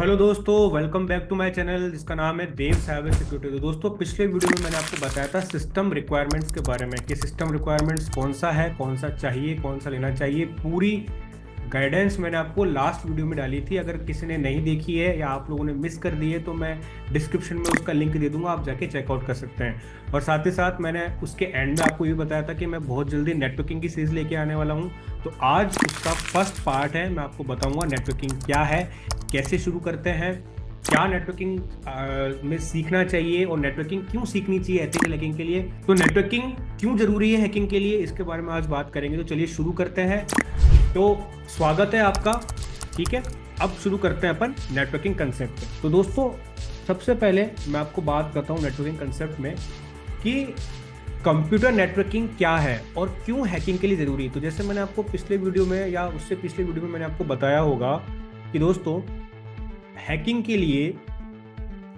Hello दोस्तों, welcome back to my channel जिसका नाम है देव साइबर सिक्योरिटी। तो दोस्तों, पिछले वीडियो में मैंने आपको बताया था सिस्टम रिक्वायरमेंट्स के बारे में कि सिस्टम रिक्वायरमेंट्स कौन सा है, कौन सा चाहिए, कौन सा लेना चाहिए। पूरी गाइडेंस मैंने आपको लास्ट वीडियो में डाली थी। अगर किसी ने नहीं देखी है या आप लोगों ने मिस कर दी है तो मैं डिस्क्रिप्शन में उसका लिंक दे दूंगा, आप जाके चेकआउट कर सकते हैं। और साथ ही साथ मैंने उसके एंड में आपको ये बताया था कि मैं बहुत जल्दी नेटवर्किंग की सीरीज लेके आने वाला हूँ। तो आज उसका फर्स्ट पार्ट है, मैं आपको बताऊंगा नेटवर्किंग क्या है, कैसे शुरू करते हैं, क्या नेटवर्किंग में सीखना चाहिए और नेटवर्किंग क्यों सीखनी चाहिए एथिकल हैकिंग के लिए। तो नेटवर्किंग क्यों जरूरी है हैकिंग के लिए, इसके बारे में आज बात करेंगे। तो चलिए शुरू करते हैं। तो स्वागत है आपका। ठीक है, अब शुरू करते हैं अपन नेटवर्किंग कंसेप्ट पे। तो दोस्तों, सबसे पहले मैं आपको बात करता हूँ नेटवर्किंग कंसेप्ट में कि कंप्यूटर नेटवर्किंग क्या है और क्यों हैकिंग के लिए ज़रूरी है। तो जैसे मैंने आपको पिछले वीडियो में या उससे पिछले वीडियो में मैंने आपको बताया होगा कि दोस्तों, हैकिंग के लिए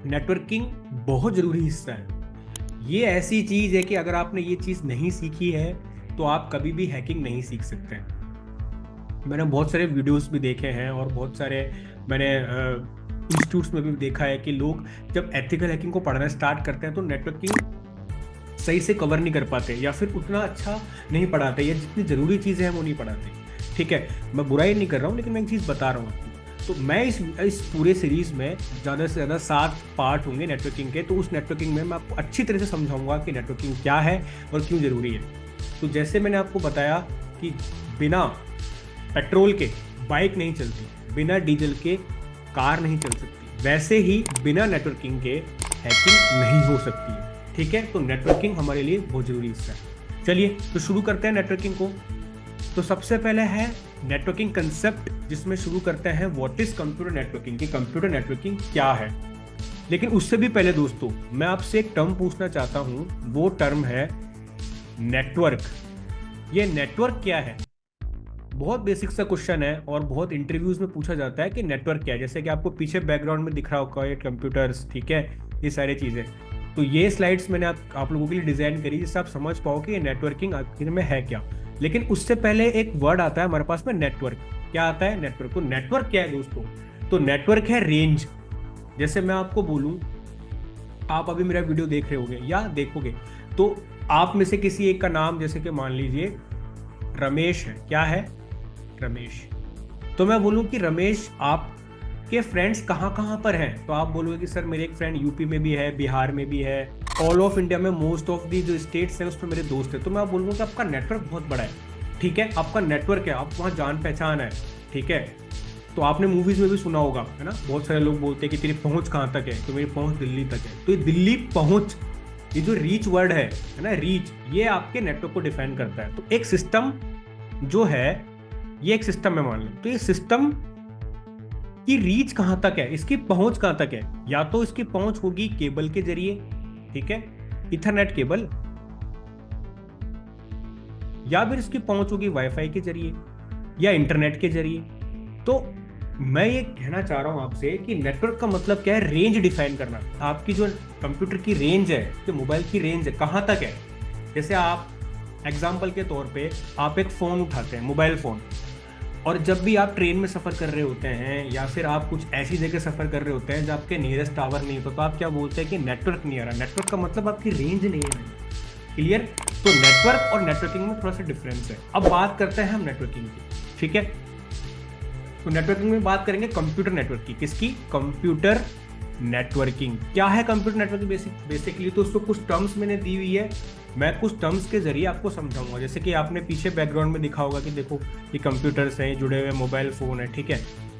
नेटवर्किंग बहुत ज़रूरी हिस्सा है। ये ऐसी चीज़ है कि अगर आपने ये चीज़ नहीं सीखी है तो आप कभी भी हैकिंग नहीं सीख सकते हैं। मैंने बहुत सारे वीडियोस भी देखे हैं और बहुत सारे मैंने इंस्टीट्यूट्स में भी देखा है कि लोग जब एथिकल हैकिंग को पढ़ना स्टार्ट करते हैं तो नेटवर्किंग सही से कवर नहीं कर पाते या फिर उतना अच्छा नहीं पढ़ाते या जितनी ज़रूरी चीज़ें हैं वो नहीं पढ़ाते। ठीक है, मैं बुराई नहीं कर रहा हूँ, लेकिन मैं एक चीज़ बता रहा हूँ आपको। तो मैं इस पूरे सीरीज़ में ज़्यादा से ज़्यादा 7 पार्ट होंगे नेटवर्किंग के। तो उस नेटवर्किंग में मैं आपको अच्छी तरह से समझाऊंगा कि नेटवर्किंग क्या है और क्यों ज़रूरी है। तो जैसे मैंने आपको बताया कि बिना पेट्रोल के बाइक नहीं चलती, बिना डीजल के कार नहीं चल सकती, वैसे ही बिना नेटवर्किंग के हैकिंग नहीं हो सकती है। ठीक है, तो नेटवर्किंग हमारे लिए बहुत जरूरी हिस्सा है। चलिए तो शुरू करते हैं नेटवर्किंग को। तो सबसे पहले है नेटवर्किंग कंसेप्ट, जिसमें शुरू करते हैं व्हाट इज कंप्यूटर नेटवर्किंग, कि कंप्यूटर नेटवर्किंग क्या है। लेकिन उससे भी पहले दोस्तों, मैं आपसे एक टर्म पूछना चाहता हूं, वो टर्म है नेटवर्क। ये नेटवर्क क्या है? बहुत बेसिक सा क्वेश्चन है और बहुत इंटरव्यूज में पूछा जाता है कि नेटवर्क क्या है। जैसे कि आपको पीछे बैकग्राउंड में दिख रहा होगा ये कंप्यूटर्स, ठीक है, ये सारी चीज़ें। तो ये स्लाइड्स मैंने आप लोगों के लिए डिज़ाइन करी जिससे आप समझ पाओ कि ये नेटवर्किंग आखिर में है क्या। लेकिन उससे पहले एक वर्ड आता है हमारे पास में, नेटवर्क। क्या आता है? नेटवर्क। तो नेटवर्क क्या है दोस्तों? तो नेटवर्क है रेंज। जैसे मैं आपको बोलूँ, आप अभी मेरा वीडियो देख रहे होगे या देखोगे, तो आप में से किसी एक का नाम जैसे कि मान लीजिए रमेश है। क्या है? रमेश। तो मैं बोलूं कि रमेश, आपके फ्रेंड्स कहाँ कहाँ पर हैं? तो आप बोलोगे कि सर मेरे एक फ्रेंड यूपी में भी है, बिहार में भी है, ऑल ऑफ इंडिया में मोस्ट ऑफ दी जो स्टेट्स हैं उस पर मेरे दोस्त हैं। तो मैं बोलूँगा कि आपका नेटवर्क बहुत बड़ा है। ठीक है, आपका नेटवर्क है, आप वहाँ जान पहचान है। ठीक है, तो आपने मूवीज में भी सुना होगा, है ना, बहुत सारे लोग बोलते हैं कि तेरी पहुँच कहाँ तक है, तो मेरी पहुँच दिल्ली तक है। तो ये दिल्ली पहुँच, ये जो रीच वर्ड है ना, रीच, ये आपके नेटवर्क को डिफाइन करता है। तो एक सिस्टम जो है, ये एक सिस्टम में मान लो, तो ये सिस्टम की रीच कहां तक है, इसकी पहुंच कहां तक है। या तो इसकी पहुंच होगी केबल के जरिए, ठीक है, इथरनेट केबल, या फिर इसकी पहुंच होगी वाईफाई के जरिए या इंटरनेट के जरिए। तो मैं ये कहना चाह रहा हूं आपसे कि नेटवर्क का मतलब क्या है? रेंज डिफाइन करना। आपकी जो कंप्यूटर की रेंज है, जो मोबाइल की रेंज है, कहां तक है। जैसे आप एग्जाम्पल के तौर पे आप एक फ़ोन उठाते हैं, मोबाइल फ़ोन, और जब भी आप ट्रेन में सफ़र कर रहे होते हैं या फिर आप कुछ ऐसी जगह सफ़र कर रहे होते हैं जहाँ आपके नियरेस्ट टावर नहीं होता, तो आप क्या बोलते हैं कि नेटवर्क नहीं आ रहा। नेटवर्क का मतलब आपकी रेंज नहीं है। क्लियर? तो नेटवर्क और नेटवर्किंग में थोड़ा सा डिफरेंस है। अब बात करते हैं हम नेटवर्किंग की। ठीक है, तो नेटवर्किंग में बात करेंगे कंप्यूटर नेटवर्क की। किसकी? Computer networking. क्या है कंप्यूटर नेटवर्किंग बेसिकली? तो उसको कुछ टर्म्स मैंने दी हुई है, मैं कुछ टर्म्स के जरिए आपको समझाऊंगा। जैसे कि आपने पीछे बैकग्राउंड में दिखा होगा कि देखो ये कंप्यूटर्स हैं, जुड़े हुए मोबाइल फ़ोन है। ठीक है,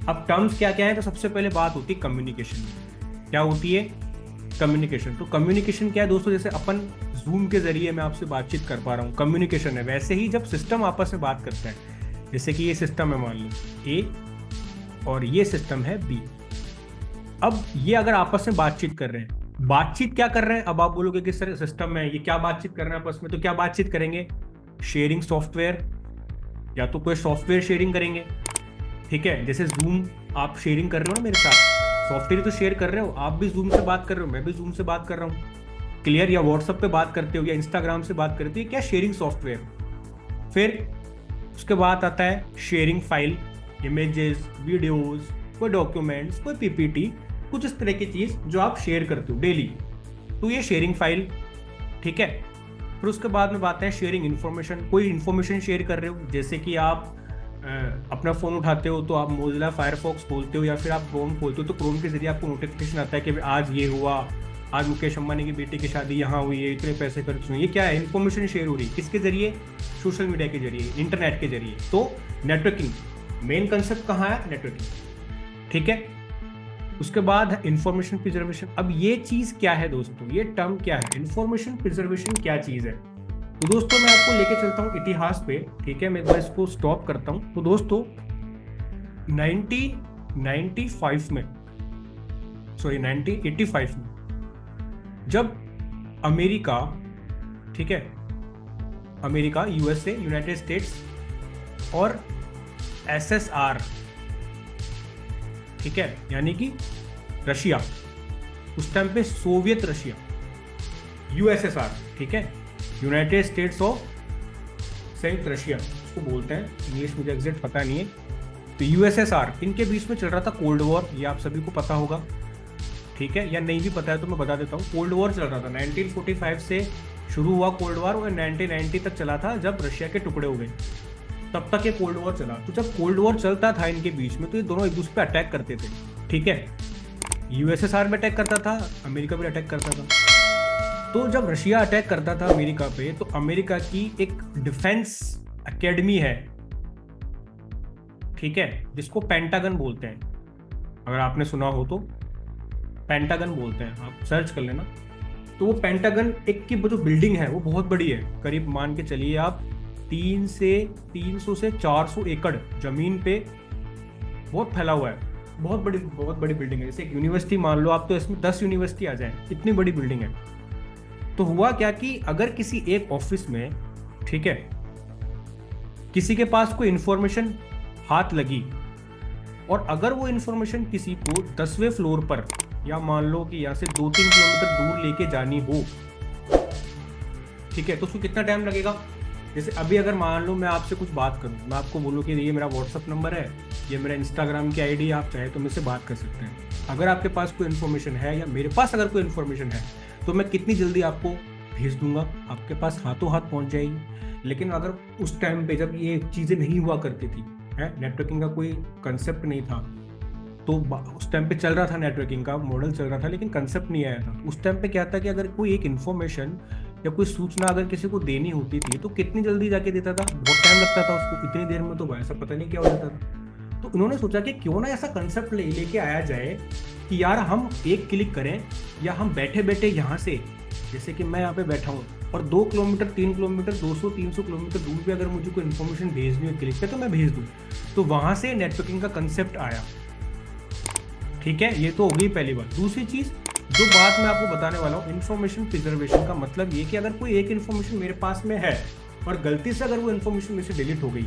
अब टर्म्स क्या क्या है? तो सबसे पहले बात होती है कम्युनिकेशन। क्या होती है? कम्युनिकेशन। तो कम्युनिकेशन क्या है दोस्तों? जैसे अपन जूम के जरिए मैं आपसे बातचीत कर पा रहा हूँ, कम्युनिकेशन है। वैसे ही जब सिस्टम आपस में बात करते हैं, जैसे कि ये सिस्टम है मान लो ए और ये सिस्टम है बी। अब ये अगर आपस में बातचीत कर रहे हैं, बातचीत क्या कर रहे हैं? अब आप बोलोगे कि सर सिस्टम में ये क्या बातचीत कर रहे हैं आपस में, तो क्या बातचीत करेंगे? शेयरिंग सॉफ्टवेयर, या तो कोई सॉफ्टवेयर शेयरिंग करेंगे। ठीक है, जैसे जूम आप शेयरिंग कर रहे हो ना मेरे साथ, सॉफ्टवेयर तो शेयर कर रहे हो, आप भी जूम से बात कर रहे हो, मैं भी जूम से बात कर रहा हूँ। क्लियर? या व्हाट्सएप पे बात करते हो या इंस्टाग्राम से बात करते हो, क्या शेयरिंग सॉफ्टवेयर। फिर उसके बाद आता है शेयरिंग फाइल, इमेजेस, वीडियोज, कोई डॉक्यूमेंट्स, कोई पीपीटी, कुछ इस तरह की चीज जो आप शेयर करते हो डेली, तो ये शेयरिंग फाइल। ठीक है, फिर उसके बाद में बात है शेयरिंग इन्फॉर्मेशन। कोई इन्फॉर्मेशन शेयर कर रहे हो, जैसे कि आप अपना फ़ोन उठाते हो तो आप मोजिला फायरफॉक्स खोलते हो या फिर आप क्रोम खोलते हो, तो क्रोम के जरिए आपको नोटिफिकेशन आता है कि आज ये हुआ, आज मुकेश अंबानी की बेटी की शादी यहाँ हुई है, इतने पैसे खर्च हुए। ये क्या है? इन्फॉर्मेशन शेयर हो रही है। किसके जरिए? सोशल मीडिया के जरिए, इंटरनेट के जरिए। तो नेटवर्किंग, मेन कंसेप्ट कहाँ है? नेटवर्किंग। ठीक है, उसके बाद है इंफॉर्मेशन प्रिजर्वेशन। अब ये चीज़ क्या है दोस्तों, ये टर्म क्या है, इंफॉर्मेशन प्रिजर्वेशन क्या चीज़ है? तो दोस्तों मैं आपको लेके चलता हूँ इतिहास पे। ठीक है, मैं एक बार इसको स्टॉप करता हूँ। तो दोस्तों 1995 में, सॉरी 1985 में, जब अमेरिका, ठीक है, अमेरिका, यूएसए, यूनाइटेड स्टेट्स और एसएसआर, ठीक है, यानी कि रशिया, उस टाइम पे सोवियत रशिया, यूएसएसआर, ठीक है, यूनाइटेड स्टेट्स ऑफ संयुक्त रशिया उसको बोलते हैं, इंग्लिश मुझे एग्जैक्ट पता नहीं है। तो यूएसएसआर, इनके बीच में चल रहा था कोल्ड वॉर, ये आप सभी को पता होगा। ठीक है, या नहीं भी पता है तो मैं बता देता हूँ। कोल्ड वॉर चल रहा था, 1945 से शुरू हुआ कोल्ड वॉर और 1990 तक चला था, जब रशिया के टुकड़े हो गए तब तक ये कोल्ड वॉर चला। तो जब कोल्ड वॉर चलता था इनके बीच में, तो ये दोनों एक दूसरे पे अटैक करते थे। ठीक है, यूएसएसआर भी अटैक करता था, अमेरिका भी अटैक करता था। तो जब रशिया अटैक करता था अमेरिका पे, तो अमेरिका की एक डिफेंस एकेडमी है, ठीक है, जिसको पेंटागन बोलते हैं। अगर आपने सुना हो तो पेंटागन बोलते हैं, आप सर्च कर लेना। तो वो पेंटागन एक की जो बिल्डिंग है वो बहुत बड़ी है, करीब मान के चलिए आप 300 से 400 एकड़ जमीन पे बहुत फैला हुआ है। बहुत बड़ी बिल्डिंग है, जैसे एक यूनिवर्सिटी मान लो आप, तो इसमें 10 यूनिवर्सिटी आ जाए, इतनी बड़ी बिल्डिंग है। तो हुआ क्या कि अगर किसी एक ऑफिस में, ठीक है, किसी के पास कोई इंफॉर्मेशन हाथ लगी और अगर वो इंफॉर्मेशन किसी को 10वें फ्लोर पर, या मान लो कि यहाँ से 2-3 किलोमीटर दूर लेके जानी हो, ठीक है, तो उसको कितना टाइम लगेगा? जैसे अभी अगर मान लो मैं आपसे कुछ बात करूं, मैं आपको बोलूं कि ये मेरा व्हाट्सअप नंबर है, ये मेरा इंस्टाग्राम की आईडी, आप चाहे तो मुझसे बात कर सकते हैं। अगर आपके पास कोई इन्फॉर्मेशन है या मेरे पास अगर कोई इन्फॉर्मेशन है, तो मैं कितनी जल्दी आपको भेज दूंगा, आपके पास हाथों हाथ पहुंच जाएगी। लेकिन अगर उस टाइम पे जब ये चीज़ें नहीं हुआ करती थी, है, नेटवर्किंग का कोई कंसेप्ट नहीं था, तो उस टाइम पे चल रहा था, नेटवर्किंग का मॉडल चल रहा था, लेकिन कंसेप्ट नहीं आया था। उस टाइम पे क्या था कि अगर कोई एक इन्फॉर्मेशन या कोई सूचना अगर किसी को देनी होती थी, तो कितनी जल्दी जाके देता था, बहुत टाइम लगता था उसको, इतनी देर में तो ऐसा पता नहीं क्या हो जाता था। तो उन्होंने सोचा कि क्यों ना ऐसा कंसेप्ट लेके आया जाए कि यार हम एक क्लिक करें, या हम बैठे बैठे यहाँ से, जैसे कि मैं यहाँ पे बैठा हूँ और 2 किलोमीटर, 3 किलोमीटर, 200-300 किलोमीटर दूर पे अगर मुझे कोई इन्फॉर्मेशन भेजनी हो क्लिक पे, तो मैं भेज दूँ। तो वहाँ से नेटवर्किंग का कंसेप्ट आया। ठीक है, ये तो हो गई पहली बात। दूसरी चीज़ जो बात मैं आपको बताने वाला हूँ, इन्फॉर्मेशन प्रिजर्वेशन का मतलब ये कि अगर कोई एक इन्फॉर्मेशन मेरे पास में है और गलती से अगर वो इन्फॉर्मेशन मेरे से डिलीट हो गई,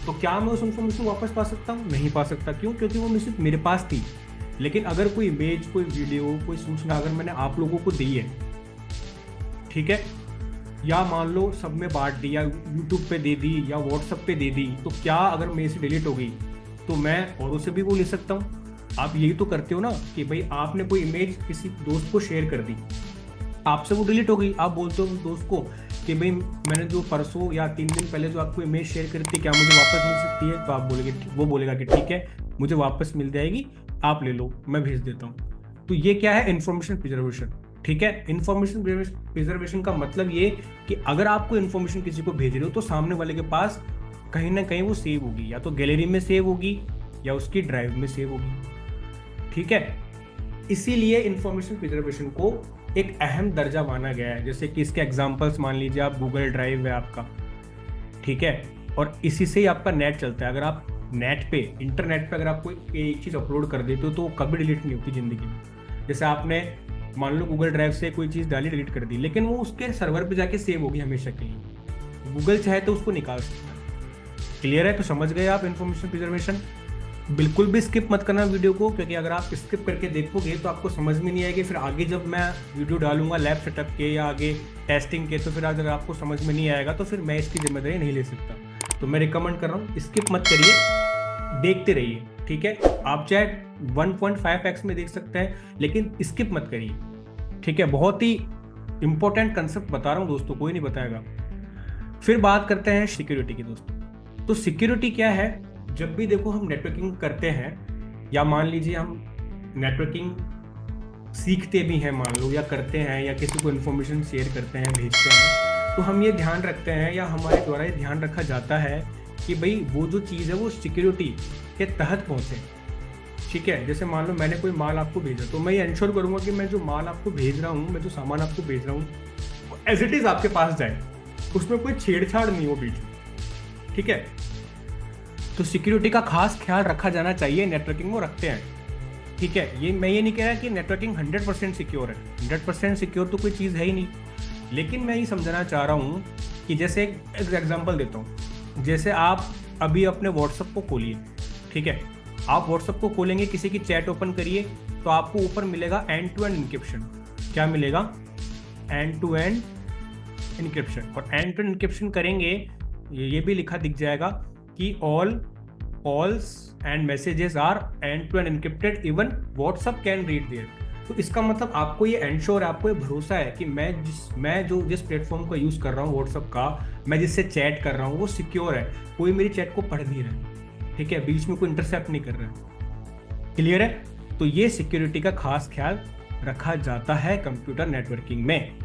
तो क्या मैं उस इन्फॉर्मेशन को वापस पा सकता हूँ? नहीं पा सकता। क्यों? क्योंकि वो सिर्फ मेरे पास थी। लेकिन अगर कोई इमेज, कोई वीडियो, कोई सूचना अगर मैंने आप लोगों को दी है, ठीक है, या मान लो सब में बांट दी, या यूट्यूब पे दे दी, या व्हाट्सएप पे दे दी, तो क्या अगर मेरे से डिलीट हो गई तो मैं औरों से भी वो ले सकता हूँ? आप यही तो करते हो ना कि भाई आपने कोई इमेज किसी दोस्त को शेयर कर दी, आपसे वो डिलीट हो गई, आप बोलते हो दोस्त को कि भाई मैंने जो परसों या 3 दिन पहले जो आपको इमेज शेयर करी थी, क्या मुझे वापस मिल सकती है? तो आप बोलेंगे, वो बोलेगा कि ठीक है, मुझे वापस मिल जाएगी, आप ले लो, मैं भेज देता हूँ। तो ये क्या है? Information preservation. ठीक है, इन्फॉर्मेशन प्रिजर्वेशन का मतलब ये कि अगर आपको इन्फॉर्मेशन किसी को भेज रहे हो, तो सामने वाले के पास कहीं ना कहीं वो सेव होगी, या तो गैलरी में सेव होगी या उसकी ड्राइव में सेव होगी। ठीक है, इसीलिए इंफॉर्मेशन प्रिजर्वेशन को एक अहम दर्जा माना गया है। जैसे कि इसके एग्जांपल्स मान लीजिए, आप गूगल ड्राइव है आपका, ठीक है, और इसी से ही आपका नेट चलता है। अगर आप नेट पे, इंटरनेट पे अगर आप कोई एक चीज़ अपलोड कर देते हो, तो वो कभी डिलीट नहीं होती ज़िंदगी में। जैसे आपने मान लो गूगल ड्राइव से कोई चीज़ डाली, डिलीट कर दी, लेकिन वो उसके सर्वर पे जाके सेव होगी हमेशा के लिए। गूगल चाहे तो उसको निकाल सकता है। क्लियर है? तो समझ गए आप इंफॉर्मेशन प्रिजर्वेशन। बिल्कुल भी स्किप मत करना वीडियो को, क्योंकि अगर आप स्किप करके देखोगे तो आपको समझ में नहीं आएगी। फिर आगे जब मैं वीडियो डालूंगा लैब सेटअप के या आगे टेस्टिंग के, तो फिर अगर आपको समझ में नहीं आएगा तो फिर मैं इसकी जिम्मेदारी नहीं ले सकता। तो मैं रिकमेंड कर रहा हूँ, स्किप मत करिए, देखते रहिए। ठीक है, आप चाहे 1.5x में देख सकते हैं, लेकिन स्किप मत करिए, ठीक है। बहुत ही इंपॉर्टेंट कंसेप्ट बता रहा हूँ दोस्तों, कोई नहीं बताएगा। फिर बात करते हैं सिक्योरिटी की दोस्तों। तो सिक्योरिटी क्या है, जब भी देखो हम नेटवर्किंग करते हैं, या मान लीजिए हम नेटवर्किंग सीखते भी हैं मान लो, या करते हैं, या किसी को इन्फॉर्मेशन शेयर करते हैं, भेजते हैं, तो हम ये ध्यान रखते हैं, या हमारे द्वारा ये ध्यान रखा जाता है कि भाई वो जो चीज़ है वो सिक्योरिटी के तहत पहुँचे, ठीक है। जैसे मान लो मैंने कोई माल आपको भेजा, तो मैं ये इंश्योर करूँगा कि मैं जो माल आपको भेज रहा हूँ, मैं जो सामान आपको भेज रहा हूँ, एज इट इज़ आपके पास जाए, उसमें कोई छेड़छाड़ नहीं हो बीच में, ठीक है। तो सिक्योरिटी का खास ख्याल रखा जाना चाहिए, नेटवर्किंग में रखते हैं, ठीक है। ये मैं ये नहीं कह रहा कि नेटवर्किंग 100% सिक्योर है, 100% सिक्योर तो कोई चीज़ है ही नहीं, लेकिन मैं ये समझाना चाह रहा हूँ कि जैसे एक एग्जांपल देता हूँ। जैसे आप अभी अपने व्हाट्सएप को खोलिए, ठीक है, आप व्हाट्सएप को खोलेंगे, किसी की चैट ओपन करिए, तो आपको ऊपर मिलेगा एंड टू एंड इनक्रिप्शन। क्या मिलेगा? End to end encryption. और एंड टू एंड इनक्रिप्शन करेंगे, ये भी लिखा दिख जाएगा कि all calls and messages are end to end encrypted, even WhatsApp can read there. तो इसका मतलब आपको ये एंश्योर है, आपको ये भरोसा है कि मैं जिस प्लेटफॉर्म का यूज़ कर रहा हूँ व्हाट्सएप का, मैं जिससे चैट कर रहा हूँ वो सिक्योर है, कोई मेरी चैट को पढ़ नहीं रहा है, ठीक है, बीच में कोई इंटरसेप्ट नहीं कर रहा है। क्लियर है? तो ये सिक्योरिटी का खास ख्याल रखा जाता है कंप्यूटर नेटवर्किंग में,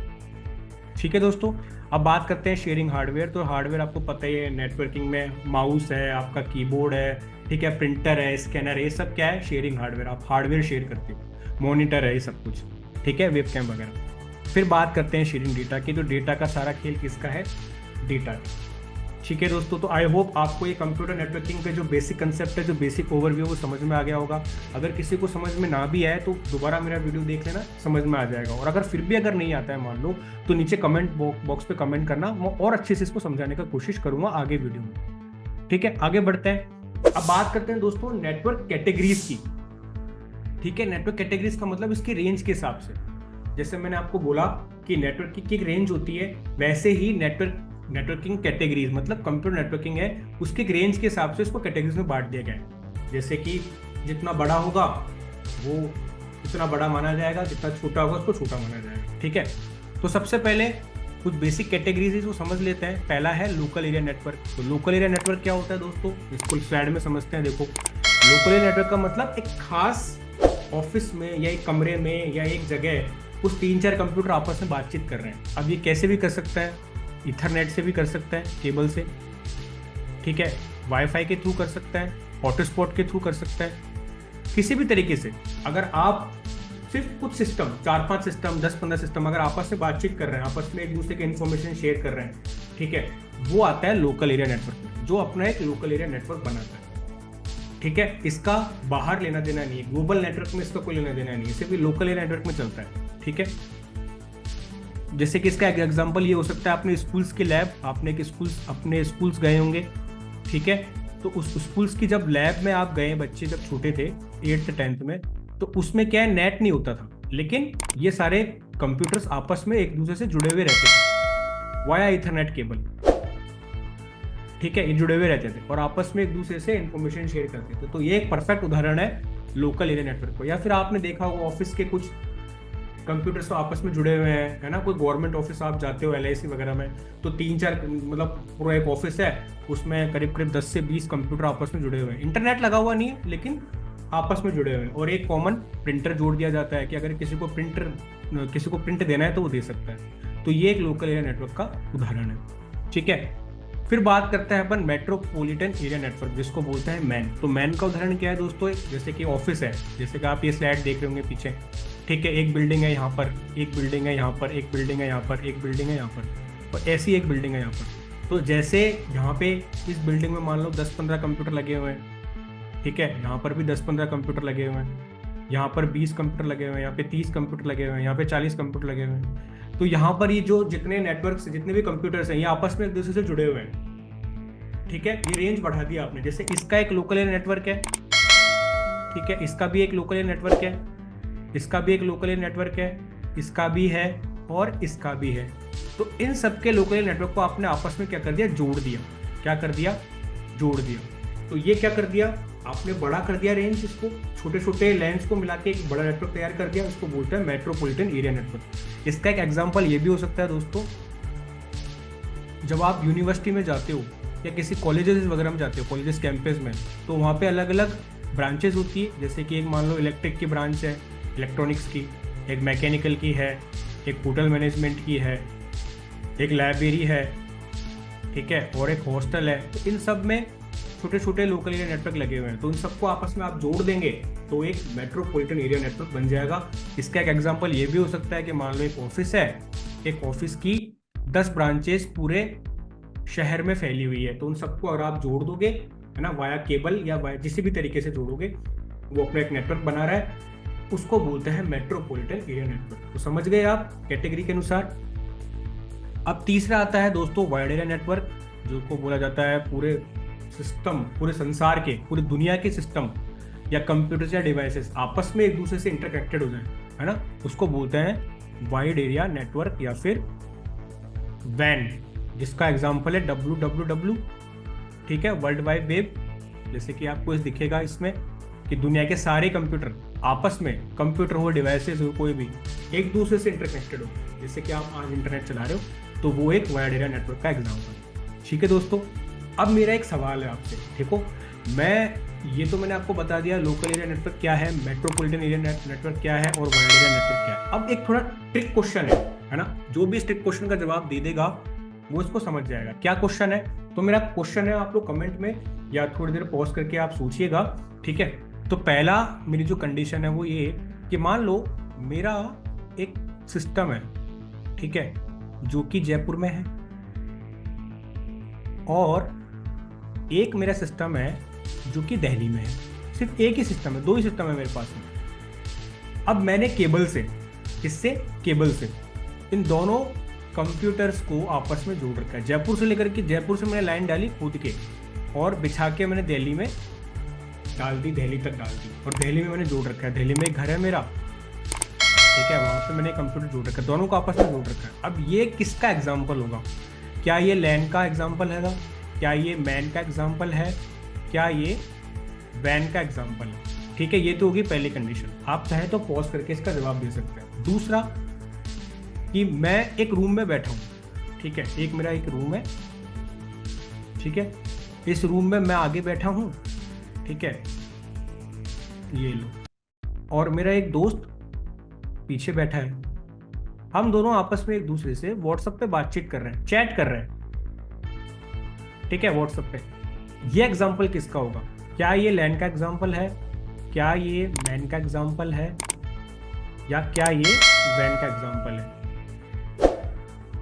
ठीक है दोस्तों। अब बात करते हैं शेयरिंग हार्डवेयर। तो हार्डवेयर आपको पता ही है, नेटवर्किंग में माउस है, आपका कीबोर्ड है, ठीक है, प्रिंटर है, स्कैनर है, ये सब क्या है? Sharing hardware. आप हार्डवेयर शेयर करते हो, मॉनिटर है, ये सब कुछ, ठीक है, वेबकैम वगैरह। फिर बात करते हैं शेयरिंग डेटा की। तो डेटा का सारा खेल किसका है? डेटा, ठीक है दोस्तों। तो आई होप आपको ये कंप्यूटर नेटवर्किंग के जो बेसिक कंसेप्ट है, जो बेसिक ओवरव्यू, वो समझ में आ गया होगा। अगर किसी को समझ में ना भी आए तो दोबारा मेरा वीडियो देख लेना, समझ में आ जाएगा। और अगर फिर भी अगर नहीं आता है मान लो, तो नीचे कमेंट बॉक्स पे कमेंट करना, मैं और अच्छे से इसको समझाने का कोशिश करूंगा आगे वीडियो में, ठीक है। आगे बढ़ते हैं। अब बात करते हैं दोस्तों नेटवर्क कैटेगरीज की, ठीक है। नेटवर्क कैटेगरीज का मतलब इसकी रेंज के हिसाब से, जैसे मैंने आपको बोला कि नेटवर्क की एक रेंज होती है, वैसे ही नेटवर्किंग कैटेगरीज मतलब कंप्यूटर नेटवर्किंग है, उसके एक रेंज के हिसाब से इसको कैटेगरीज में बांट दिया गया है। जैसे कि जितना बड़ा होगा वो उतना बड़ा माना जाएगा, जितना छोटा होगा उसको छोटा माना जाएगा, ठीक है। तो सबसे पहले कुछ बेसिक कैटेगरीज इसको समझ लेते हैं। पहला है लोकल एरिया नेटवर्क। तो लोकल एरिया नेटवर्क क्या होता है दोस्तों, इसको स्लाइड में समझते हैं। देखो, लोकल एरिया नेटवर्क का मतलब एक खास ऑफिस में या एक कमरे में या एक जगह कुछ 3-4 कंप्यूटर आपस में बातचीत कर रहे हैं। अब ये कैसे भी कर सकता है, इथरनेट से भी कर सकता है, केबल से, ठीक है, वाईफाई के थ्रू कर सकता है, हॉटस्पॉट के थ्रू कर सकता है, किसी भी तरीके से। अगर आप सिर्फ कुछ सिस्टम, 4-5 सिस्टम, 10-15 सिस्टम अगर आपस में बातचीत कर रहे हैं, आपस में एक दूसरे के इन्फॉर्मेशन शेयर कर रहे हैं, ठीक है, वो आता है लोकल एरिया नेटवर्क में, जो अपना एक लोकल एरिया नेटवर्क बनाता है, ठीक है। इसका बाहर लेना देना नहीं है, ग्लोबल नेटवर्क में इसका कोई लेना देना नहीं है, सिर्फ लोकल एरिया नेटवर्क में चलता है, ठीक है। जैसे कि इसका एक एग्जांपल ये हो सकता है, अपने स्कूल्स के लैब, आपने अपने स्कूल्स गए होंगे, ठीक है। तो उस स्कूल्स की जब लैब में आप गए, बच्चे जब छोटे थे 8th 10th में, तो उसमें क्या है, नेट नहीं होता था, लेकिन ये सारे कंप्यूटर्स आपस में एक दूसरे से जुड़े हुए रहते थे वाया इथरनेट केबल, ठीक है, ये जुड़े हुए रहते थे और आपस में एक दूसरे से इंफॉर्मेशन शेयर करते थे। तो ये एक परफेक्ट उदाहरण है लोकल एरिया नेटवर्क को। या फिर आपने देखा होगा ऑफिस के कुछ कंप्यूटर्स तो आपस में जुड़े हुए हैं, है ना। कोई गवर्नमेंट ऑफिस आप जाते हो LIC वगैरह में, तो 3-4 मतलब पूरा एक ऑफिस है, उसमें करीब 10 से 20 कंप्यूटर आपस में जुड़े हुए हैं। इंटरनेट लगा हुआ नहीं है, लेकिन आपस में जुड़े हुए हैं, और एक कॉमन प्रिंटर जोड़ दिया जाता है कि अगर किसी को प्रिंट देना है तो वो दे सकता है। तो ये एक लोकल एरिया नेटवर्क का उदाहरण है, ठीक है। फिर बात करते हैं अपन मेट्रोपॉलिटन एरिया नेटवर्क, जिसको बोलते हैं मैन। तो मैन का उदाहरण क्या है दोस्तों, जैसे कि ऑफिस है, जैसे कि आप ये स्लाइड देख रहे होंगे पीछे, ठीक है, एक बिल्डिंग है यहाँ पर, एक बिल्डिंग है यहाँ पर, एक बिल्डिंग है यहाँ पर, एक बिल्डिंग है यहाँ पर, और ऐसी एक बिल्डिंग है यहाँ पर। तो जैसे यहाँ पे इस बिल्डिंग में मान लो 10-15 कंप्यूटर लगे हुए हैं, ठीक है, यहाँ पर भी 10-15 कंप्यूटर लगे हुए हैं, यहाँ पर 20 कंप्यूटर लगे हुए हैं, यहाँ पे 30 कंप्यूटर लगे हुए हैं, यहाँ पे 40 कंप्यूटर लगे हुए हैं। तो यहाँ पर ये जो जितने नेटवर्क से जितने भी कंप्यूटर्स हैं, ये आपस में एक दूसरे से जुड़े हुए हैं, ठीक है। ये रेंज बढ़ा दिया आपने, जैसे इसका एक लोकल एरिया नेटवर्क है, ठीक है, इसका भी एक लोकल एरिया नेटवर्क है, इसका भी एक लोकल एरिया नेटवर्क है, इसका भी है और इसका भी है। तो इन सबके लोकल एरिया नेटवर्क को आपने आपस में क्या कर दिया, जोड़ दिया। क्या कर दिया, जोड़ दिया। तो ये क्या कर दिया, आपने बड़ा कर दिया रेंज, इसको छोटे छोटे लैंड्स को मिला के एक बड़ा नेटवर्क तैयार कर दिया, उसको बोलते हैं मेट्रोपॉलिटन एरिया नेटवर्क। इसका एक एग्जांपल ये भी हो सकता है दोस्तों, जब आप यूनिवर्सिटी में जाते हो या किसी कॉलेजेस वगैरह में जाते हो, कॉलेजेस कैंपस में, तो वहाँ पे अलग अलग ब्रांचेज होती है। जैसे कि एक मान लो इलेक्ट्रिक की ब्रांच है, इलेक्ट्रॉनिक्स की, एक मैकेनिकल की है, एक होटल मैनेजमेंट की है, एक लाइब्रेरी है, ठीक है, और एक हॉस्टल है। तो इन सब में छोटे छोटे लोकल एरिया नेटवर्क लगे हुए हैं, तो इन सबको आपस में आप जोड़ देंगे तो एक मेट्रोपॉलिटन एरिया नेटवर्क बन जाएगा। इसका एक एग्जांपल ये भी हो सकता है कि मान लो एक ऑफिस है, एक ऑफिस की 10 ब्रांचेस पूरे शहर में फैली हुई है, तो उन सबको अगर आप जोड़ दोगे, है ना, वाया केबल या वाया किसी भी तरीके से जोड़ोगे, वो अपना एक नेटवर्क बना रहा है, उसको बोलते हैं मेट्रोपॉलिटन एरिया नेटवर्क। तो समझ गए आप कैटेगरी के अनुसार। अब तीसरा आता है दोस्तों वाइड एरिया नेटवर्क, जो को बोला जाता है पूरे सिस्टम, पूरे संसार के, पूरी दुनिया के सिस्टम या कंप्यूटर्स या डिवाइसेस आपस में एक दूसरे से इंटरकनेक्टेड हो जाए, है ना, उसको बोलते हैं वाइड एरिया नेटवर्क या फिर वैन, जिसका एग्जांपल है WWW, ठीक है, वर्ल्ड वाइड वेब। जैसे कि आपको इस दिखेगा इसमें कि दुनिया के सारे कंप्यूटर आपस में, कंप्यूटर हो, डिवाइसेस हो, कोई भी एक दूसरे से इंटरकनेक्टेड हो। जैसे कि आप आज इंटरनेट चला रहे हो, तो वो एक वाइड एरिया नेटवर्क का एग्जांपल। ठीक है दोस्तों, अब मेरा एक सवाल है आपसे, देखो ये तो मैंने आपको बता दिया लोकल एरिया नेटवर्क क्या है, मेट्रोपॉलिटन एरिया नेटवर्क क्या है और वाइड एरिया नेटवर्क क्या है। अब एक थोड़ा ट्रिक क्वेश्चन है ना, जो भी इस ट्रिक क्वेश्चन का जवाब दे देगा वो इसको समझ जाएगा। क्या क्वेश्चन है? तो मेरा क्वेश्चन है, आप लोग कमेंट में या थोड़ी देर पॉज करके आप सोचिएगा, ठीक है। तो पहला मेरी जो कंडीशन है वो ये कि मान लो मेरा एक सिस्टम है, ठीक है, जो कि जयपुर में है, और एक मेरा सिस्टम है जो कि दिल्ली में है। सिर्फ एक ही सिस्टम है, 2 ही सिस्टम है मेरे पास में। अब मैंने केबल से, किससे? केबल से इन दोनों कंप्यूटर्स को आपस में जोड़ रखा है। जयपुर से लेकर के, जयपुर से मैंने लाइन डाली कूद के और बिछा के मैंने दिल्ली में डाल दी, दिल्ली तक डाल दी, और दिल्ली में मैंने जोड़ रखा है। दिल्ली में एक घर है मेरा, ठीक है, वहाँ पे मैंने कंप्यूटर जोड़ रखा है, दोनों को आपस में जोड़ रखा है। अब ये किसका एग्जाम्पल होगा? क्या ये लैन का एग्जाम्पल है? क्या ये मैन का एग्जाम्पल है? क्या ये वैन का एग्जाम्पल है? ठीक है, ये तो होगी पहली कंडीशन। आप चाहे तो पॉज करके इसका जवाब दे सकते हैं। दूसरा कि मैं एक रूम में बैठा हूँ, ठीक है, एक मेरा एक रूम है, ठीक है, इस रूम में मैं आगे बैठा हूँ, ठीक है, ये लो, और मेरा एक दोस्त पीछे बैठा है। हम दोनों आपस में एक दूसरे से व्हाट्सएप पे बातचीत कर रहे हैं, चैट कर रहे हैं, ठीक है, व्हाट्सएप पे। ये एग्जाम्पल किसका होगा? क्या ये लैन का एग्जाम्पल है? क्या ये मैन का एग्जाम्पल है? या क्या ये वैन का एग्जाम्पल है?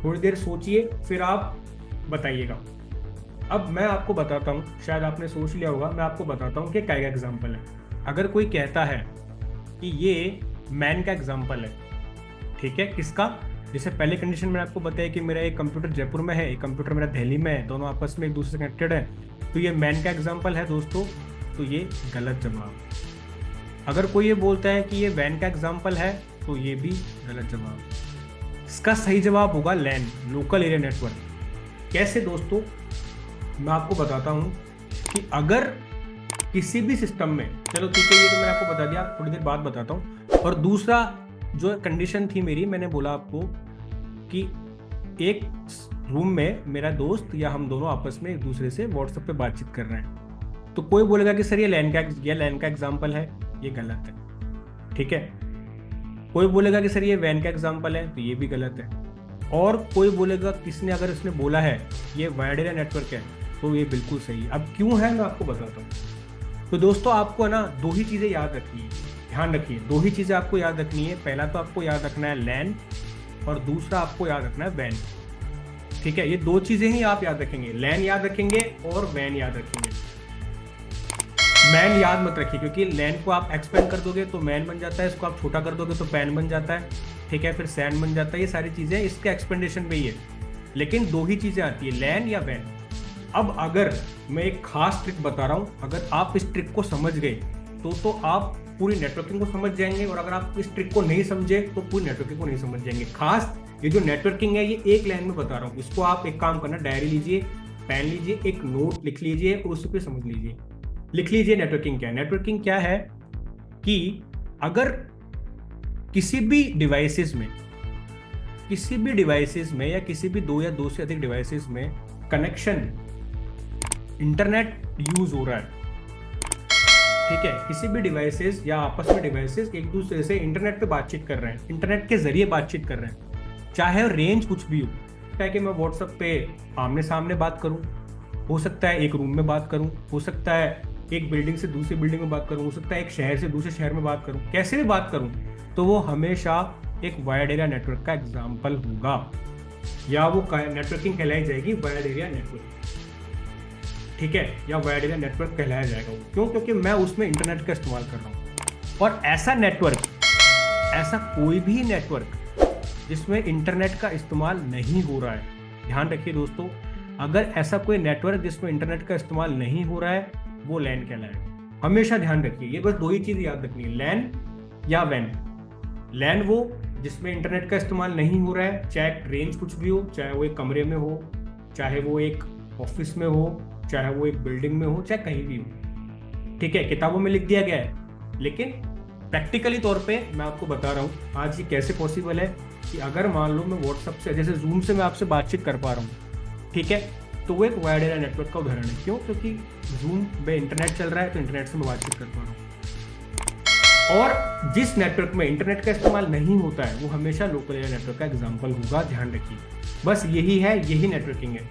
थोड़ी देर सोचिए, फिर आप बताइएगा। अब मैं आपको बताता हूँ, शायद आपने सोच लिया होगा, मैं आपको बताता हूँ कि क्या का एग्जाम्पल है। अगर कोई कहता है कि ये मैन का एग्जाम्पल है, ठीक है, किसका? जैसे पहले कंडीशन में आपको बताया कि मेरा एक कंप्यूटर जयपुर में है, एक कंप्यूटर मेरा दिल्ली में है, दोनों आपस में एक दूसरे से कनेक्टेड है, तो ये मैन का एग्जाम्पल है दोस्तों, तो ये गलत जवाब। अगर कोई ये बोलता है कि ये वैन का एग्जाम्पल है, तो ये भी गलत जवाब। इसका सही जवाब होगा लैन, लोकल एरिया नेटवर्क। कैसे दोस्तों? मैं आपको बताता हूँ कि अगर किसी भी सिस्टम में, चलो ठीक है, ये तो मैंने आपको बता दिया, थोड़ी देर बाद बताता हूँ। और दूसरा जो कंडीशन थी मेरी, मैंने बोला आपको कि एक रूम में मेरा दोस्त या हम दोनों आपस में एक दूसरे से व्हाट्सएप पे बातचीत कर रहे हैं, तो कोई बोलेगा कि सर ये लैन का एग्जाम्पल है, ये गलत है, ठीक है। कोई बोलेगा कि सर ये वैन का एग्जाम्पल है, तो ये भी गलत है। और कोई बोलेगा, किसने अगर इसने बोला है ये वाइड एरिया नेटवर्क है, तो ये बिल्कुल सही है। अब क्यों है, मैं आपको बताता हूँ। तो दोस्तों आपको है ना 2 ही चीज़ें याद रखनी है, ध्यान रखिए, 2 ही चीज़ें आपको याद रखनी है। पहला तो आपको याद रखना है लैन, और दूसरा आपको याद रखना है वैन, ठीक है। ये 2 चीज़ें ही आप याद रखेंगे, लैन याद रखेंगे और वैन याद रखेंगे। मैन याद मत रखिए, क्योंकि लैन को आप एक्सपेंड कर दोगे तो मैन बन जाता है, इसको आप छोटा कर दोगे तो पैन बन जाता है, ठीक है, फिर सैन बन जाता है। ये सारी चीज़ें इसके एक्सपेंडेशन में ही है, लेकिन 2 ही चीज़ें आती है, लैन या वैन। अब अगर मैं एक खास ट्रिक बता रहा हूँ, अगर आप इस ट्रिक को समझ गए तो आप पूरी नेटवर्किंग को समझ जाएंगे, और अगर आप इस ट्रिक को नहीं समझे तो पूरी नेटवर्किंग को नहीं समझ जाएंगे। खास ये जो नेटवर्किंग है, ये एक लाइन में बता रहा हूँ, इसको आप एक काम करना, डायरी लीजिए, पेन लीजिए, एक नोट लिख लीजिए और उस पर समझ लीजिए। लिख लीजिए नेटवर्किंग क्या है। नेटवर्किंग क्या है कि अगर किसी भी डिवाइसेस में या किसी भी दो या दो से अधिक डिवाइसेस में कनेक्शन इंटरनेट यूज हो रहा है, ठीक है, किसी भी डिवाइसेस या आपस में डिवाइसेस एक दूसरे से इंटरनेट पे बातचीत कर रहे हैं, इंटरनेट के जरिए बातचीत कर रहे हैं, चाहे रेंज कुछ भी हो, चाहे कि मैं व्हाट्सएप पे आमने सामने बात करूं, हो सकता है एक रूम में बात करूं, हो सकता है एक बिल्डिंग से दूसरी बिल्डिंग में बात करूं, हो सकता है एक शहर से दूसरे शहर में बात करूं, कैसे भी बात करूं, तो वो हमेशा एक वायर्ड एरिया नेटवर्क का एग्जाम्पल होगा, या वो नेटवर्किंग कहलाई जाएगी वायर्ड एरिया नेटवर्क, ठीक है, या वायर्ड एरिया नेटवर्क कहलाया जाएगा। क्यों? क्योंकि मैं उसमें इंटरनेट का इस्तेमाल कर रहा हूँ। और ऐसा नेटवर्क, ऐसा कोई भी नेटवर्क जिसमें इंटरनेट का इस्तेमाल नहीं हो रहा है, ध्यान रखिए दोस्तों, अगर ऐसा कोई नेटवर्क जिसमें इंटरनेट का इस्तेमाल नहीं हो रहा है, वो लैन कहलाएगा। हमेशा ध्यान रखिए, ये बस दो ही चीज याद रखनी है, लैन या वैन। लैन वो जिसमें इंटरनेट का इस्तेमाल नहीं हो रहा है, चाहे रेंज कुछ भी हो, चाहे वो एक कमरे में हो, चाहे वो एक ऑफिस में हो, चाहे वो एक बिल्डिंग में हो, चाहे कहीं भी हो, ठीक है, किताबों में लिख दिया गया है, लेकिन प्रैक्टिकली तौर पे मैं आपको बता रहा हूँ आज ये कैसे पॉसिबल है कि अगर मान लो मैं व्हाट्सएप से, जैसे जूम से मैं आपसे बातचीत कर पा रहा हूँ, ठीक है, तो वो एक वायर्ड एरिया नेटवर्क का उदाहरण है। क्यों? क्योंकि जूम में इंटरनेट चल रहा है, तो इंटरनेट से मैं बातचीत कर पा रहा हूँ। और जिस नेटवर्क में इंटरनेट का इस्तेमाल नहीं होता है, वो हमेशा लोकल एरिया नेटवर्क का एग्जाम्पल होगा, ध्यान रखिए। बस यही है, यही नेटवर्किंग है,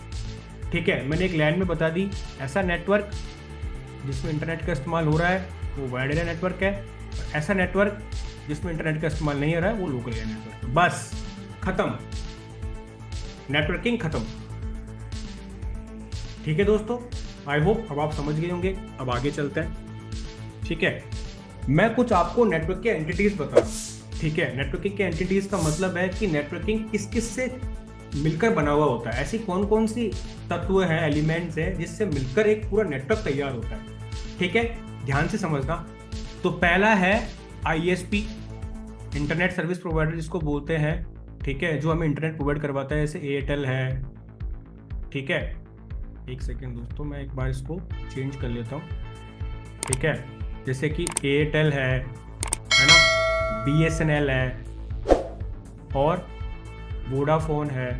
ठीक है। मैंने एक लाइन में बता दी, ऐसा नेटवर्क जिसमें इंटरनेट का इस्तेमाल हो रहा है वो वायर्ड एरिया नेटवर्क है, और ऐसा नेटवर्क जिसमें इंटरनेट का इस्तेमाल नहीं हो रहा है वो लोकल एरिया नेटवर्क है। बस खत्म, नेटवर्किंग खत्म, ठीक है दोस्तों। आई होप अब आप समझ गए होंगे। अब आगे चलते हैं, ठीक है। मैं कुछ आपको नेटवर्क के एंटिटीज बता, ठीक है। नेटवर्किंग के एंटिटीज का मतलब है कि नेटवर्किंग किस किस से मिलकर बना हुआ होता है, ऐसी कौन कौन सी तत्व हैं, एलिमेंट्स हैं जिससे मिलकर एक पूरा नेटवर्क तैयार होता है, ठीक है। ध्यान से समझना। तो पहला है ISP, इंटरनेट सर्विस प्रोवाइडर जिसको बोलते हैं, ठीक है, जो हमें इंटरनेट प्रोवाइड करवाता है, जैसे एयरटेल है, ठीक है। एक सेकेंड दोस्तों, मैं एक बार इसको चेंज कर लेता हूँ, ठीक है। जैसे कि एयरटेल है ना, BSNL है, और वोडाफोन है,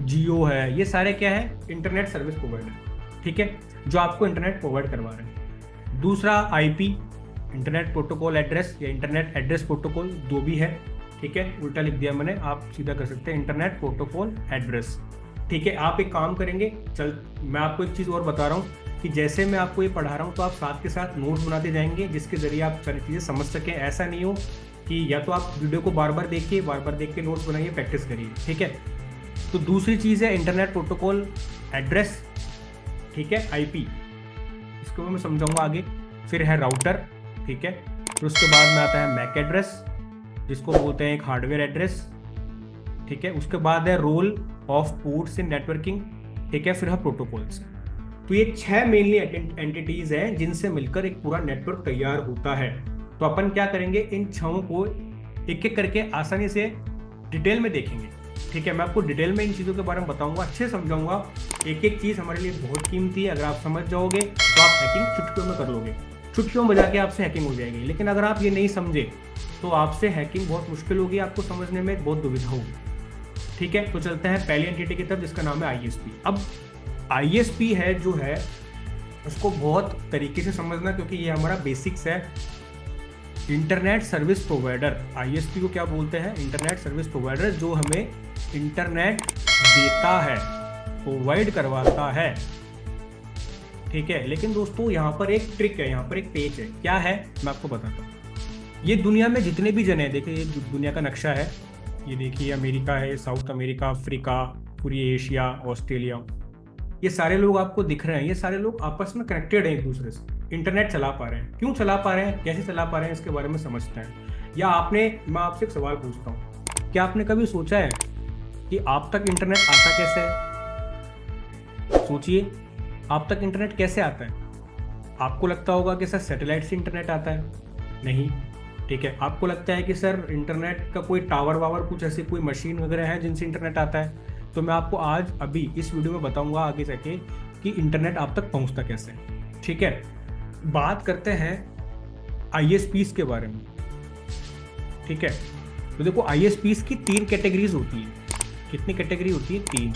जियो है, ये सारे क्या है, इंटरनेट सर्विस प्रोवाइडर, ठीक है, जो आपको इंटरनेट प्रोवाइड करवा रहे हैं। दूसरा IP, इंटरनेट प्रोटोकॉल एड्रेस या इंटरनेट एड्रेस प्रोटोकॉल, दो भी है, ठीक है, उल्टा लिख दिया मैंने, आप सीधा कर सकते हैं इंटरनेट प्रोटोकॉल एड्रेस, ठीक है। आप एक काम करेंगे, मैं आपको एक चीज़ और बता रहा हूँ कि जैसे मैं आपको ये पढ़ा रहा हूँ तो आप साथ के साथ नोट्स बनाते जाएंगे, जिसके जरिए आप सारी चीज़ें समझ सकें। ऐसा नहीं हो कि या तो आप वीडियो को बार बार देखिए, बार बार देख के नोट्स बनाइए, प्रैक्टिस करिए, ठीक है। तो दूसरी चीज़ है इंटरनेट प्रोटोकॉल एड्रेस, ठीक है, IP, इसको मैं समझाऊंगा आगे। फिर है राउटर, ठीक है। फिर उसके बाद में आता है मैक एड्रेस, जिसको बोलते हैं एक हार्डवेयर एड्रेस, ठीक है। उसके बाद है role of ports in networking, ठीक है। फिर है प्रोटोकॉल्स। तो ये 6 मेनली एंटिटीज हैं जिनसे मिलकर एक पूरा नेटवर्क तैयार होता है। तो अपन क्या करेंगे, इन 6 को एक एक करके आसानी से डिटेल में देखेंगे, ठीक है। मैं आपको डिटेल में इन चीज़ों के बारे में बताऊंगा, अच्छे समझाऊंगा। एक एक चीज़ हमारे लिए बहुत कीमती है, अगर आप समझ जाओगे तो आप हैकिंग चुटकियों में कर लोगे, चुटकियों बजा के आपसे हैकिंग हो जाएगी। लेकिन अगर आप ये नहीं समझे तो आपसे हैकिंग बहुत मुश्किल होगी, आपको समझने में बहुत दुविधा होगी, ठीक है। तो चलते हैं पहली एंटिटी की तरफ, जिसका नाम है ISP। अब ISP है जो है, उसको बहुत तरीके से समझना, क्योंकि ये हमारा बेसिक्स है। इंटरनेट सर्विस प्रोवाइडर, ISP को क्या बोलते हैं, इंटरनेट सर्विस प्रोवाइडर, जो हमें इंटरनेट देता है, प्रोवाइड करवाता है, ठीक है। लेकिन दोस्तों यहाँ पर एक ट्रिक है, यहाँ पर एक पेच है। क्या है, मैं आपको बताता हूँ। ये दुनिया में जितने भी जने, देखिए ये दुनिया का नक्शा है, ये देखिए अमेरिका है, साउथ अमेरिका, अफ्रीका, पूरी एशिया, ऑस्ट्रेलिया, ये सारे लोग आपको दिख रहे हैं। ये सारे लोग आपस में कनेक्टेड हैं एक दूसरे से, इंटरनेट चला पा रहे हैं। क्यों चला पा रहे हैं, कैसे चला पा रहे हैं, इसके बारे में समझते हैं। या मैं आपसे एक सवाल पूछता हूँ, क्या आपने कभी सोचा है कि आप तक इंटरनेट आता कैसे है? सोचिए, आप तक इंटरनेट कैसे आता है? आपको लगता होगा कि सर सैटेलाइट से इंटरनेट आता है, नहीं, ठीक है। आपको लगता है कि सर इंटरनेट का कोई टावर वावर, कुछ ऐसी कोई मशीन वगैरह है जिनसे इंटरनेट आता है, तो मैं आपको आज अभी इस वीडियो में बताऊंगा आगे जाके कि इंटरनेट आप तक पहुंचता कैसे है। ठीक है, बात करते हैं ISPs के बारे में। ठीक है, तो देखो ISPs की 3 कैटेगरीज होती है। कितनी कैटेगरी होती है? 3।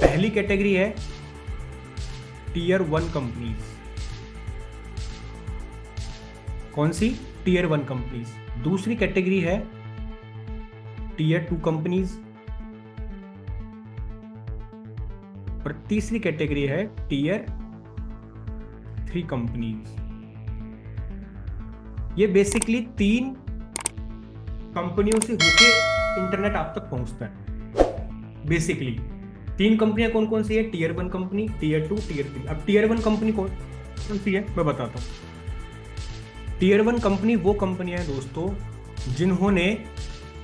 पहली कैटेगरी है Tier 1 कंपनीज। कौन सी? Tier 1 companies. दूसरी कैटेगरी है Tier 2 कंपनीज और तीसरी कैटेगरी है Tier 3 कंपनीज। ये बेसिकली 3 कंपनियों से होके इंटरनेट आप तक पहुंचता है। बेसिकली 3 कंपनियां कौन कौन सी है? Tier 1 company, Tier 2, Tier 3। अब Tier 1 कंपनी कौन सी है मैं बताता हूं। Tier 1 कंपनी वो कंपनियां हैं दोस्तों जिन्होंने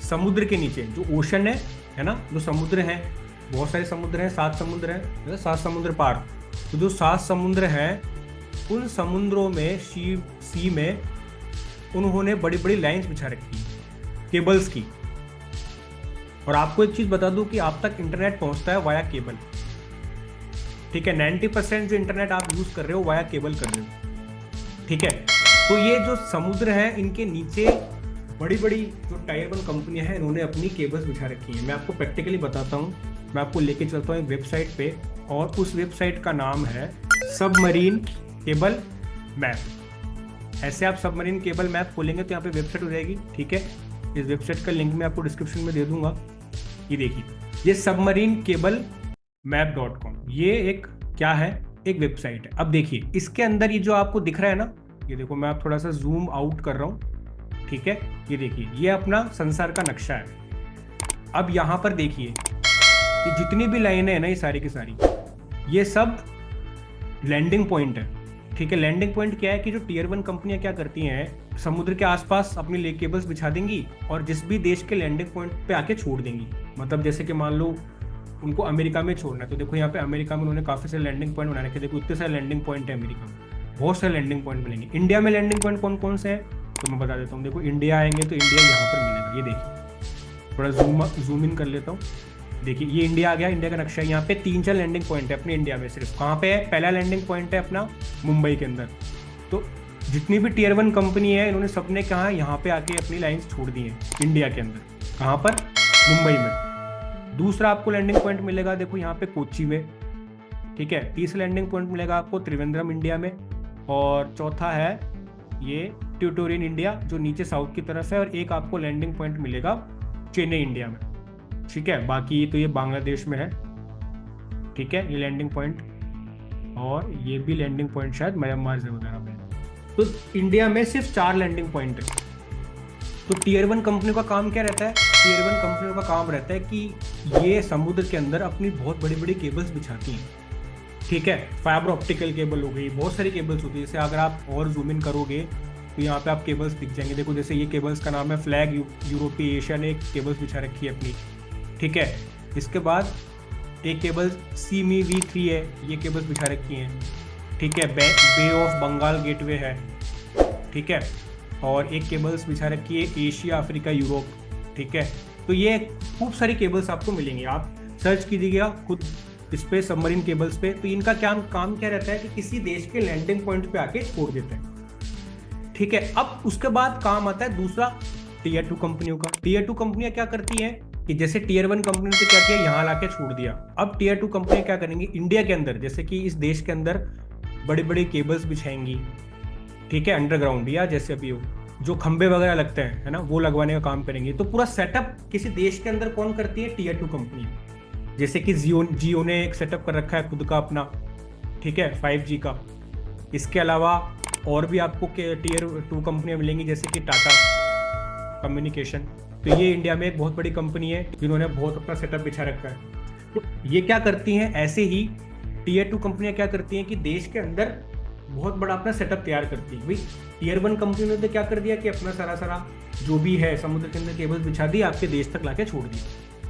समुद्र के नीचे जो ओशन है ना, जो समुद्र हैं, बहुत सारे समुद्र हैं, 7 समुद्र हैं, 7 समुद्र पार। तो जो 7 समुद्र हैं उन समुद्रों में सी में उन्होंने बड़ी बड़ी लाइंस बिछा रखी है केबल्स की। और आपको एक चीज बता दूं कि आप तक इंटरनेट पहुंचता है वाया केबल। ठीक है, 90% जो इंटरनेट आप यूज कर रहे हो वाया केबल कर रहे हो। ठीक है, तो ये जो समुद्र है इनके नीचे बड़ी बड़ी जो Tier 1 कंपनियां हैं इन्होंने अपनी केबल्स बिछा रखी हैं। मैं आपको प्रैक्टिकली बताता हूँ, मैं आपको लेके चलता हूँ एक वेबसाइट पे, और उस वेबसाइट का नाम है सबमरीन केबल मैप। ऐसे आप सबमरीन केबल मैप खोलेंगे तो यहाँ पे वेबसाइट हो जाएगी। ठीक है, इस वेबसाइट का लिंक मैं आपको डिस्क्रिप्शन में दे दूंगा। ये देखिए, ये सबमरीन केबल मैप.com, ये एक क्या है? एक वेबसाइट है। अब देखिए इसके अंदर ये जो आपको दिख रहा है ना, ये देखो मैं आप थोड़ा सा जूम आउट कर रहा हूँ। ठीक है, ये देखिए ये अपना संसार का नक्शा है। अब यहाँ पर देखिए ये जितनी भी लाइनें हैं ना, ये सारी की सारी ये सब लैंडिंग पॉइंट है। ठीक है, लैंडिंग पॉइंट क्या है कि जो Tier 1 कंपनियां क्या करती हैं, समुद्र के आसपास अपनी लेक केबल्स बिछा देंगी और जिस भी देश के लैंडिंग पॉइंट पे आके छोड़ देंगी। मतलब जैसे कि मान लो उनको अमेरिका में छोड़ना है, तो देखो यहाँ पे अमेरिका में उन्होंने काफी सारे लैंडिंग पॉइंट बना रखे। देखो इतने सारे लैंडिंग पॉइंट है अमेरिका में, बहुत सारे लैंडिंग पॉइंट मिलेंगे। इंडिया में लैंडिंग पॉइंट कौन कौन से हैं तो मैं बता देता हूँ। देखो इंडिया आएंगे तो इंडिया यहाँ पर मिलेगा। ये देखिए, थोड़ा जूम इन कर लेता हूँ। देखिए ये इंडिया आ गया, इंडिया का नक्शा है। यहाँ पे 3-4 लैंडिंग पॉइंट है अपने इंडिया में। सिर्फ कहाँ पे है? पहला लैंडिंग पॉइंट है अपना मुंबई के अंदर। तो जितनी भी Tier 1 कंपनी है इन्होंने सबने कहा यहाँ पे आके अपनी लाइंस छोड़ दी हैं इंडिया के अंदर। कहाँ पर? मुंबई में। दूसरा आपको लैंडिंग पॉइंट मिलेगा देखो यहाँ पे कोच्चि में। ठीक है, तीसरा लैंडिंग पॉइंट मिलेगा आपको त्रिवेंद्रम इंडिया में, और चौथा है ये ट्यूटोरियन इंडिया जो नीचे साउथ की तरफ है, और एक आपको लैंडिंग पॉइंट मिलेगा चेन्नई इंडिया में। ठीक है, बाकी तो ये बांग्लादेश में है। ठीक है, ये लैंडिंग पॉइंट, और ये भी लैंडिंग पॉइंट शायद म्यांमार से वगैरह में। तो इंडिया में सिर्फ 4 लैंडिंग पॉइंट है। तो Tier 1 कंपनियों का काम क्या रहता है? Tier 1 कंपनियों का काम रहता है कि ये समुद्र के अंदर अपनी बहुत बड़ी बड़ी केबल्स बिछाती हैं। ठीक है, फाइबर ऑप्टिकल केबल हो गई, बहुत सारी केबल्स होती है। जैसे अगर आप और जूम इन करोगे तो यहाँ पे आप केबल्स दिख जाएंगे। देखो जैसे ये केबल्स का नाम है फ्लैग यूरोपीय एशिया ने एक केबल्स बिछा रखी है अपनी। ठीक है, इसके बाद एक केबल सीमी V3 है, ये केबल्स बिछा रखी हैं। ठीक है, बे ऑफ बंगाल गेटवे है। ठीक है, और एक केबल्स बिछा रखी है एशिया अफ्रीका यूरोप। ठीक है, तो ये खूब सारी केबल्स आपको मिलेंगी। आप सर्च कीजिएगा खुद इस पे सबमरीन केबल्स पे। तो इनका क्या काम क्या रहता है कि किसी देश के लैंडिंग पॉइंट पे आके छोड़ देते हैं। ठीक है, अब उसके बाद काम आता है दूसरा Tier 2 कंपनियों का। Tier 2 कंपनियां क्या करती हैं कि जैसे Tier 1 कंपनी ने क्या किया, यहाँ लाके छोड़ दिया। अब Tier 2 कंपनियां क्या करेंगी, इंडिया के अंदर जैसे कि इस देश के अंदर बड़ी बड़ी केबल्स बिछाएंगी। ठीक है, अंडरग्राउंड, या जैसे अभी जो खंबे वगैरह लगते हैं है ना, वो लगवाने का काम करेंगे। तो पूरा सेटअप किसी देश के अंदर कौन करती है? Tier 2 company. जैसे कि जियो ने एक सेटअप कर रखा है खुद का अपना। ठीक है, 5G का। इसके अलावा और भी आपको Tier 2 कंपनियां मिलेंगी जैसे कि टाटा कम्युनिकेशन। तो ये इंडिया में एक बहुत बड़ी कंपनी है जिन्होंने बहुत अपना सेटअप बिछा रखा है। तो ये क्या करती हैं, ऐसे ही Tier 2 कंपनियां क्या करती हैं कि देश के अंदर बहुत बड़ा अपना सेटअप तैयार करती है। भाई Tier 1 कंपनी ने तो क्या कर दिया कि अपना सारा जो भी है समुद्र के अंदर केबल्स बिछा दी, आपके देश तक लाके छोड़ दी।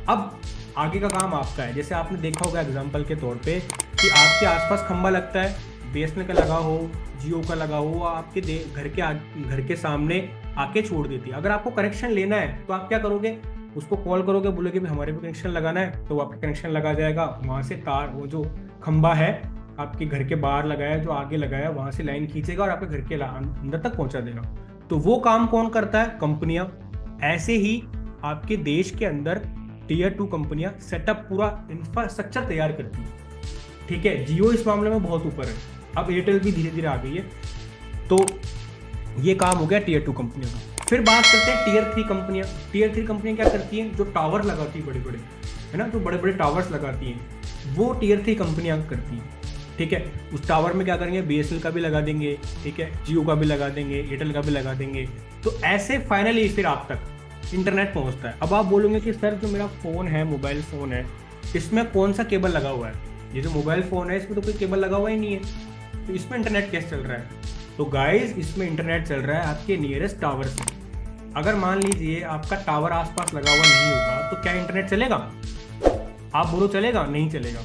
अब आगे का काम आपका है। जैसे आपने देखा होगा एग्जाम्पल के तौर पे कि आपके आसपास खंबा लगता है, BSNL का लगा हो, जियो का लगा हो, आपके घर के सामने आके छोड़ देती है। अगर आपको कनेक्शन लेना है तो आप क्या करोगे, उसको कॉल करोगे, बोलोगे भी हमारे पे कनेक्शन लगाना है, तो वो आपका कनेक्शन लगा जाएगा। वहां से तार, वो जो खंबा है आपके घर के बाहर लगाया, जो आगे लगाया, वहां से लाइन खींचेगा और आपके घर के अंदर तक पहुंचा देगा। तो वो काम कौन करता है? कंपनियां। ऐसे ही आपके देश के अंदर टीयर 2 कंपनियां सेटअप पूरा इंफ्रास्ट्रक्चर तैयार करती है। ठीक है, जियो इस मामले में बहुत ऊपर है, अब एयरटेल भी धीरे धीरे आ गई है। तो ये काम हो गया टीयर 2 कंपनियों का। फिर बात करते हैं टीयर 3 कंपनियां। टीयर 3 कंपनियां क्या करती हैं? जो टावर लगाती है बड़े बड़े, है ना, जो बड़े बड़े टावर्स लगाती हैं, वो टीयर 3 कंपनियां करती हैं। ठीक है, उस टावर में क्या करेंगे? BSNL का भी लगा देंगे, ठीक है, जियो का भी लगा देंगे, एयरटेल का भी लगा देंगे। तो ऐसे फाइनली फिर आप तक इंटरनेट पहुंचता है। अब आप बोलोगे कि सर जो मेरा फ़ोन है, मोबाइल फ़ोन है, इसमें कौन सा केबल लगा हुआ है? ये जो मोबाइल फ़ोन है इसमें तो कोई केबल लगा हुआ ही नहीं है, तो इसमें इंटरनेट कैसे चल रहा है? तो गाइज, इसमें इंटरनेट चल रहा है आपके नियरेस्ट टावर से। अगर मान लीजिए आपका टावर आसपास लगा हुआ नहीं होगा, तो क्या इंटरनेट चलेगा? आप बोलो चलेगा? नहीं चलेगा।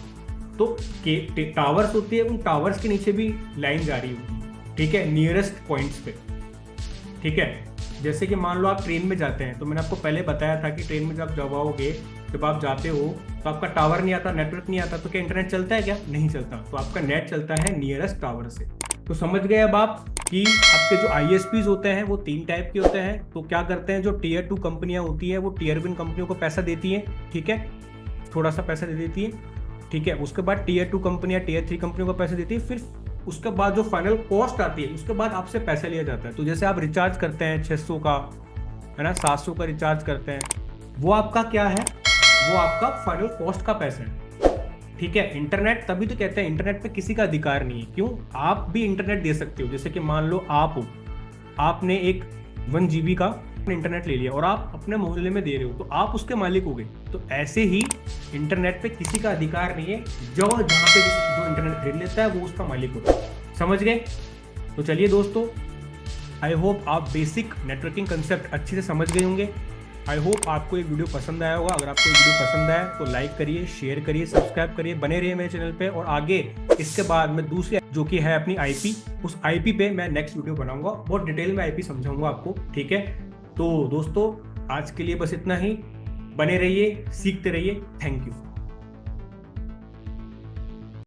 तो टावर्स होती है, उन टावर्स के नीचे भी लाइन जा रही होगी, ठीक है, नियरेस्ट पॉइंट्स पे। ठीक है, जैसे कि मान लो आप ट्रेन में जाते हैं, तो मैंने आपको पहले बताया था कि ट्रेन में जब जाओगे, जब आप जाते हो तो आपका टावर नहीं आता, नेटवर्क नहीं आता, तो क्या इंटरनेट चलता है? क्या नहीं चलता। तो आपका नेट चलता है नियरेस्ट टावर से। तो समझ गए अब आप कि आपके जो ISPs होते हैं वो 3 टाइप के होते हैं। तो क्या करते हैं, जो टीयर 2 कंपनियां होती हैं वो टीयर 1 कंपनियों को पैसा देती हैं, ठीक है, थोड़ा सा पैसा दे देती है। ठीक है, उसके बाद टीयर 2 कंपनियां टीयर 3 कंपनियों को पैसे देती है। फिर उसके बाद जो फाइनल कॉस्ट आती है, उसके बाद आपसे पैसा लिया जाता है। तो जैसे आप रिचार्ज करते हैं 600 का, है ना, 700 का रिचार्ज करते हैं, वो आपका क्या है? वो आपका फाइनल कॉस्ट का पैसा है। ठीक है, इंटरनेट, तभी तो कहते हैं इंटरनेट पे किसी का अधिकार नहीं है। क्यों? आप भी इंटरनेट दे सकते हो। जैसे कि मान लो आप हो, आपने एक 1 GB का इंटरनेट ले लिया और आप अपने मोहल्ले में दे रहे हो, तो आप उसके मालिक हो गए। तो ऐसे ही इंटरनेट पे किसी का अधिकार नहीं है, जो जहाँ पे जो इंटरनेट खरीद लेता है वो उसका मालिक होता है। समझ गए? तो चलिए दोस्तों, आई होप आप बेसिक नेटवर्किंग कंसेप्ट अच्छे से समझ गए होंगे। आई होप आपको ये वीडियो पसंद आया होगा। अगर आपको ये वीडियो पसंद आया तो लाइक करिए, शेयर करिए, सब्सक्राइब करिए, बने रहिए मेरे चैनल पे। और आगे इसके बाद मैं दूसरी जो कि है अपनी IP, उस IP पे मैं नेक्स्ट वीडियो बनाऊंगा, बहुत डिटेल में IP समझाऊंगा आपको। ठीक है, तो दोस्तों आज के लिए बस इतना ही। बने रहिए, सीखते रहिए। Thank you.